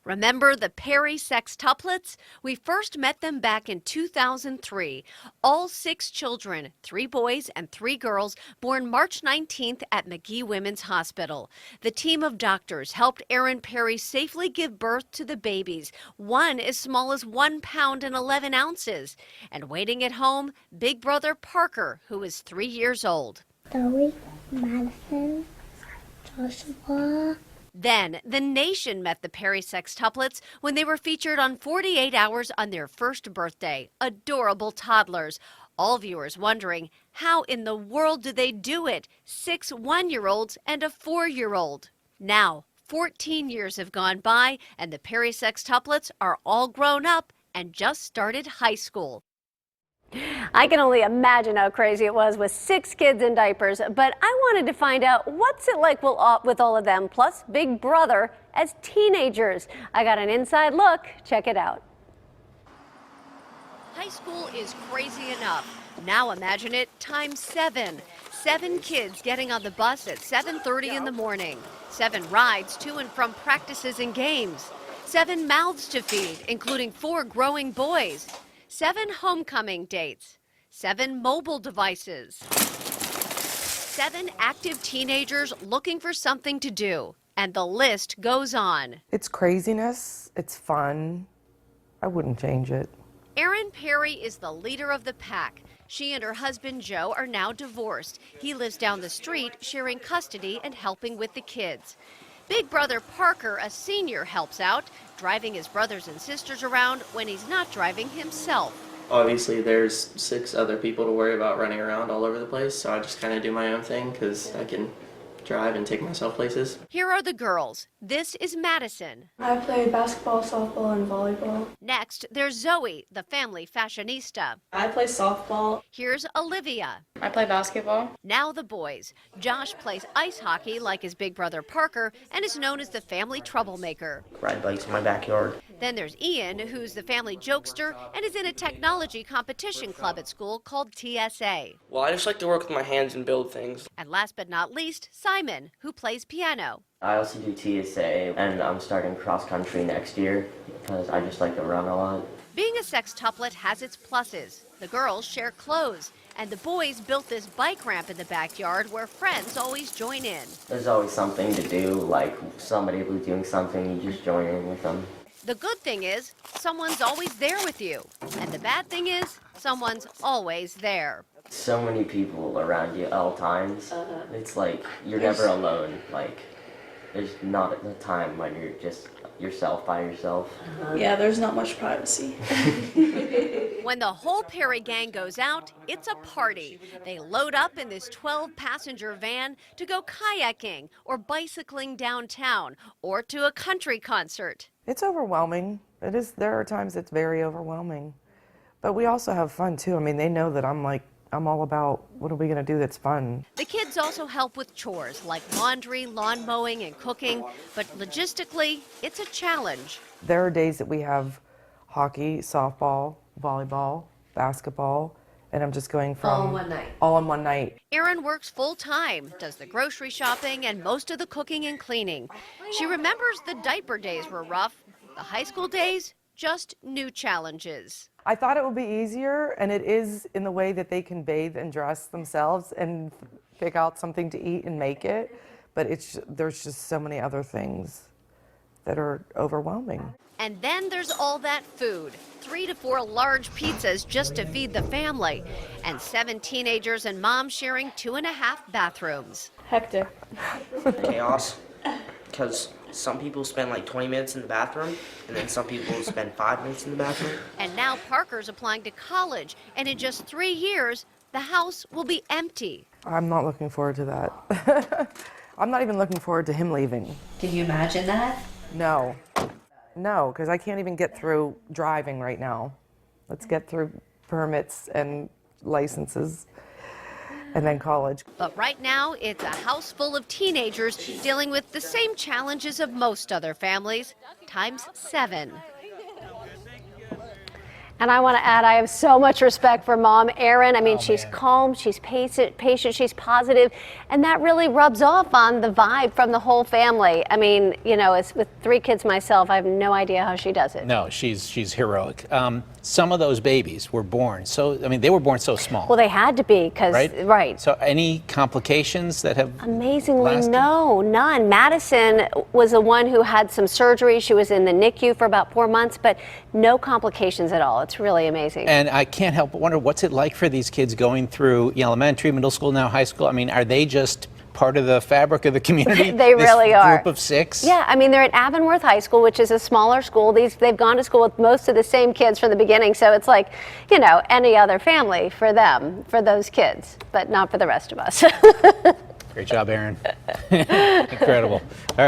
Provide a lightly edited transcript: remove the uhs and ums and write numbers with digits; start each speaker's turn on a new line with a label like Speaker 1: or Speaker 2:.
Speaker 1: Remember the Perry Sextuplets? We first met them back in 2003. All 6 children, 3 boys and 3 girls, born March 19th at McGee Women's Hospital. The team of doctors helped Erin Perry safely give birth to the babies, one as small as 1 pound and 11 ounces. And waiting at home, big brother Parker, who is 3 years old.
Speaker 2: Zoe, Madison, Joshua.
Speaker 1: Then, the nation met the Perry Sextuplets when they were featured on 48 Hours on their first birthday. Adorable toddlers. All viewers wondering, how in the world did they do it? 6 one-year-olds and a 4-year-old. Now, 14 years have gone by, and the Perry Sextuplets are all grown up and just started high school.
Speaker 3: I can only imagine how crazy it was with 6 kids in diapers, but I wanted to find out what's it like with all of them, plus Big Brother as teenagers. I got an inside look. Check it out.
Speaker 1: High school is crazy enough. Now imagine it times 7. 7 kids getting on the bus at 7:30 in the morning. 7 rides to and from practices and games. 7 mouths to feed, including 4 growing boys. 7 homecoming dates, 7 mobile devices, 7 active teenagers looking for something to do, and the list goes on.
Speaker 4: It's craziness, it's fun. I wouldn't change it.
Speaker 1: Erin Perry is the leader of the pack. She and her husband Joe are now divorced. He lives down the street, sharing custody and helping with the kids. Big brother Parker, a senior, helps out, driving his brothers and sisters around when he's not driving himself.
Speaker 5: Obviously, there's 6 other people to worry about running around all over the place, so I just kind of do my own thing because I can drive and take myself places.
Speaker 1: Here are the girls. This is Madison.
Speaker 6: I play basketball, softball, and volleyball.
Speaker 1: Next, there's Zoe, the family fashionista.
Speaker 6: I play softball.
Speaker 1: Here's Olivia.
Speaker 7: I play basketball.
Speaker 1: Now the boys. Josh plays ice hockey like his big brother Parker and is known as the family troublemaker.
Speaker 8: Ride bikes in my backyard.
Speaker 1: Then there's Ian, who's the family jokester and is in a technology competition club at school called TSA.
Speaker 9: Well, I just like to work with my hands and build things.
Speaker 1: And last but not least, Simon, who plays piano.
Speaker 8: I also do TSA, and I'm starting cross country next year because I just like to run a lot.
Speaker 1: Being a sextuplet has its pluses. The girls share clothes, and the boys built this bike ramp in the backyard where friends always join in.
Speaker 8: There's always something to do, like somebody was doing something, you just join in with them.
Speaker 1: The good thing is, someone's always there with you. And the bad thing is, someone's always there.
Speaker 8: So many people around you at all times. It's like you're never alone. Like there's not a time when you're just yourself by yourself.
Speaker 6: Yeah, there's not much privacy.
Speaker 1: When the whole Perry gang goes out, it's a party. They load up in this 12-passenger van to go kayaking or bicycling downtown or to a country concert.
Speaker 4: It's overwhelming. It is. There are times it's very overwhelming. But we also have fun too. I mean, they know that I'm all about what are we going to do that's fun.
Speaker 1: The kids also help with chores like laundry, lawn mowing, and cooking. But logistically, it's a challenge.
Speaker 4: There are days that we have hockey, softball, volleyball, basketball, and I'm just going from
Speaker 3: All in one night.
Speaker 4: All in one night.
Speaker 1: Erin works full-time, does the grocery shopping and most of the cooking and cleaning. She remembers the diaper days were rough. The high school days, just new challenges.
Speaker 4: I thought it would be easier, and it is in the way that they can bathe and dress themselves and pick out something to eat and make it, but there's just so many other things that are overwhelming.
Speaker 1: And then there's all that food. 3 to 4 large pizzas just to feed the family. And 7 teenagers and moms sharing 2.5 bathrooms.
Speaker 6: Hectic.
Speaker 8: Chaos, because some people spend like 20 minutes in the bathroom, and then some people spend 5 minutes in the bathroom.
Speaker 1: And now Parker's applying to college, and in just 3 years, the house will be empty.
Speaker 4: I'm not looking forward to that. I'm not even looking forward to him leaving.
Speaker 3: Can you imagine that?
Speaker 4: No, because I can't even get through driving right now. Let's get through permits and licenses and then college.
Speaker 1: But right now, it's a house full of teenagers dealing with the same challenges of most other families, times 7.
Speaker 3: And I want to add, I have so much respect for Mom Erin. I mean, she's calm, she's patient, she's positive, and that really rubs off on the vibe from the whole family. I mean, you know, as with 3 kids myself, I have no idea how she does it.
Speaker 7: No, she's heroic. Some of those babies were born so, I mean, they were born so small.
Speaker 3: Well, they had to be, because, right.
Speaker 7: So any complications that have
Speaker 3: Amazingly,
Speaker 7: lasted?
Speaker 3: no, none. Madison was the one who had some surgery. She was in the NICU for about 4 months, but no complications at all. It's really amazing.
Speaker 7: And I can't help but wonder, what's it like for these kids going through elementary, middle school, now high school? I mean, are they just part of the fabric of the community?
Speaker 3: They really are.
Speaker 7: Group of 6?
Speaker 3: Yeah, I mean, they're at Avonworth High School, which is a smaller school. They've gone to school with most of the same kids from the beginning, so it's like, you know, any other family for them, for those kids, but not for the rest of us.
Speaker 7: Great job, Erin. Incredible. All right.